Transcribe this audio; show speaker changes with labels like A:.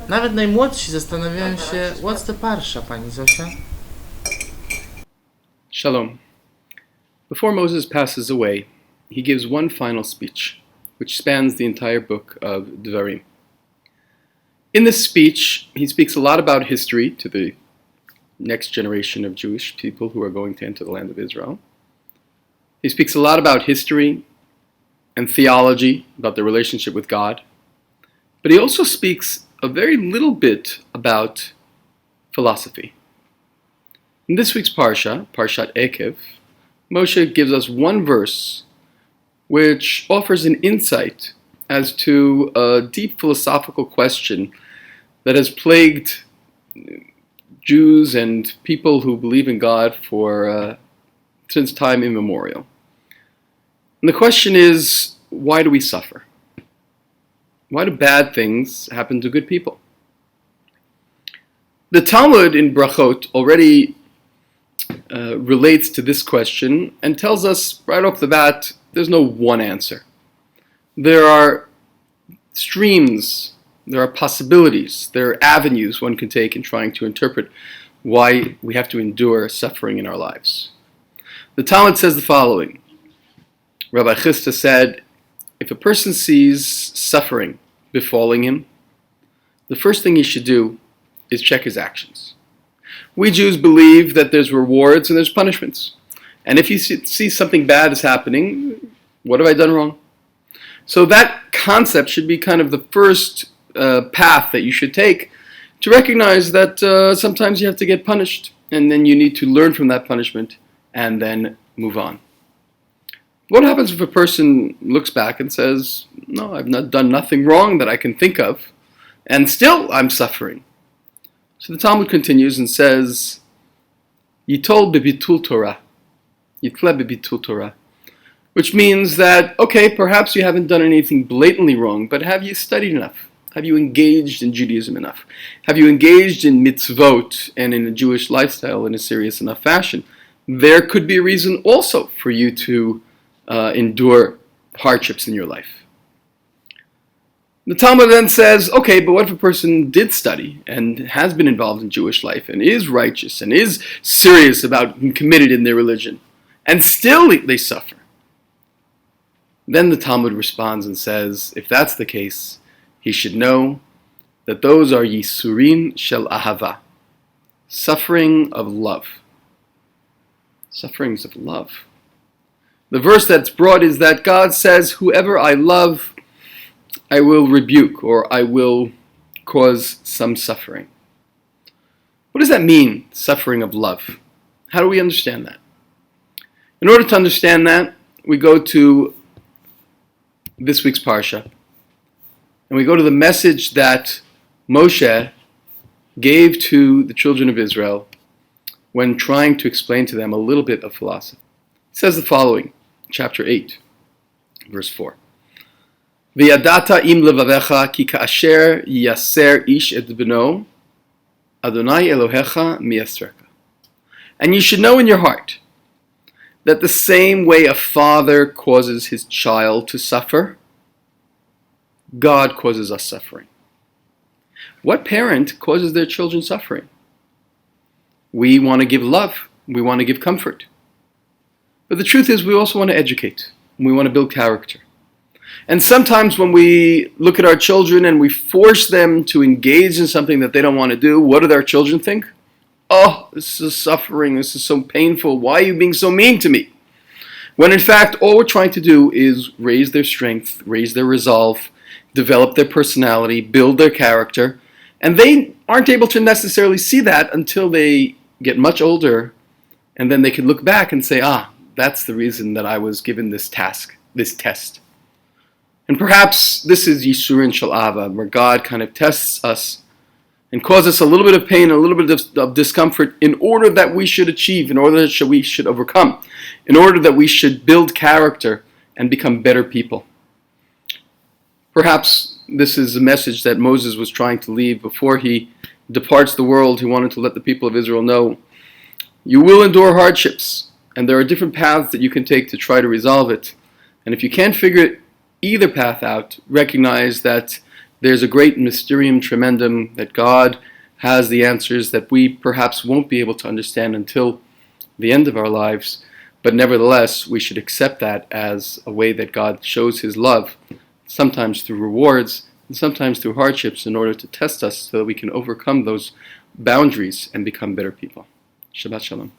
A: Nawet najmłodsi zastanawiają się, what's the Parsha, pani Zosia?
B: Shalom. Before Moses passes away, he gives one final speech, which spans the entire book of Devarim. In this speech, he speaks a lot about history to the next generation of Jewish people who are going to enter the land of Israel. He speaks a lot about history and theology, about their relationship with God. But he also speaks a very little bit about philosophy. In this week's Parsha, Parshat Ekev, Moshe gives us one verse which offers an insight as to a deep philosophical question that has plagued Jews and people who believe in God since time immemorial. And the question is, why do we suffer? Why do bad things happen to good people? The Talmud in Brachot already relates to this question and tells us right off the bat, there's no one answer. There are streams, there are possibilities, there are avenues one can take in trying to interpret why we have to endure suffering in our lives. The Talmud says the following. Rabbi Chisda said, if a person sees suffering befalling him, the first thing he should do is check his actions. We Jews believe that there's rewards and there's punishments. And if you see something bad is happening, what have I done wrong? So that concept should be kind of the first path that you should take to recognize that sometimes you have to get punished, and then you need to learn from that punishment and then move on. What happens if a person looks back and says, no, I've not done nothing wrong that I can think of, and still I'm suffering? So the Talmud continues and says, Yitol bebitul Torah, Yitle bebitul Torah, which means that, okay, perhaps you haven't done anything blatantly wrong, but have you studied enough? Have you engaged in Judaism enough? Have you engaged in mitzvot and in a Jewish lifestyle in a serious enough fashion? There could be a reason also for you to endure hardships in your life. The Talmud then says, okay, but what if a person did study and has been involved in Jewish life and is righteous and is serious about and committed in their religion, and still they suffer? Then the Talmud responds and says, if that's the case, he should know that those are yisurin shel ahava, suffering of love. Sufferings of love. The verse that's brought is that God says, whoever I love, I will rebuke, or I will cause some suffering. What does that mean, suffering of love? How do we understand that? In order to understand that, we go to this week's Parsha, and we go to the message that Moshe gave to the children of Israel when trying to explain to them a little bit of philosophy. It says the following, chapter 8, verse 4. V'yadata im levavecha ki ka'asher yaser ish et beno, Adonai Elohecha miyasreka. And you should know in your heart that the same way a father causes his child to suffer, God causes us suffering. What parent causes their children suffering? We want to give love. We want to give comfort. But the truth is we also want to educate. We want to build character. And sometimes when we look at our children and we force them to engage in something that they don't want to do, what do their children think? Oh, this is suffering. This is so painful. Why are you being so mean to me? When in fact, all we're trying to do is raise their strength, raise their resolve, develop their personality, build their character. And they aren't able to necessarily see that until they get much older. And then they can look back and say, that's the reason that I was given this task, this test. And perhaps this is Yisurin Shel Ava, where God kind of tests us and causes us a little bit of pain, a little bit of discomfort in order that we should achieve, in order that we should overcome, in order that we should build character and become better people. Perhaps this is a message that Moses was trying to leave before he departs the world. He wanted to let the people of Israel know, you will endure hardships, and there are different paths that you can take to try to resolve it. And if you can't figure either path out, recognize that There's a great mysterium tremendum that God has the answers that we perhaps won't be able to understand until the end of our lives, but nevertheless we should accept that as a way that God shows His love, sometimes through rewards and sometimes through hardships, in order to test us so that we can overcome those boundaries and become better people. Shabbat Shalom.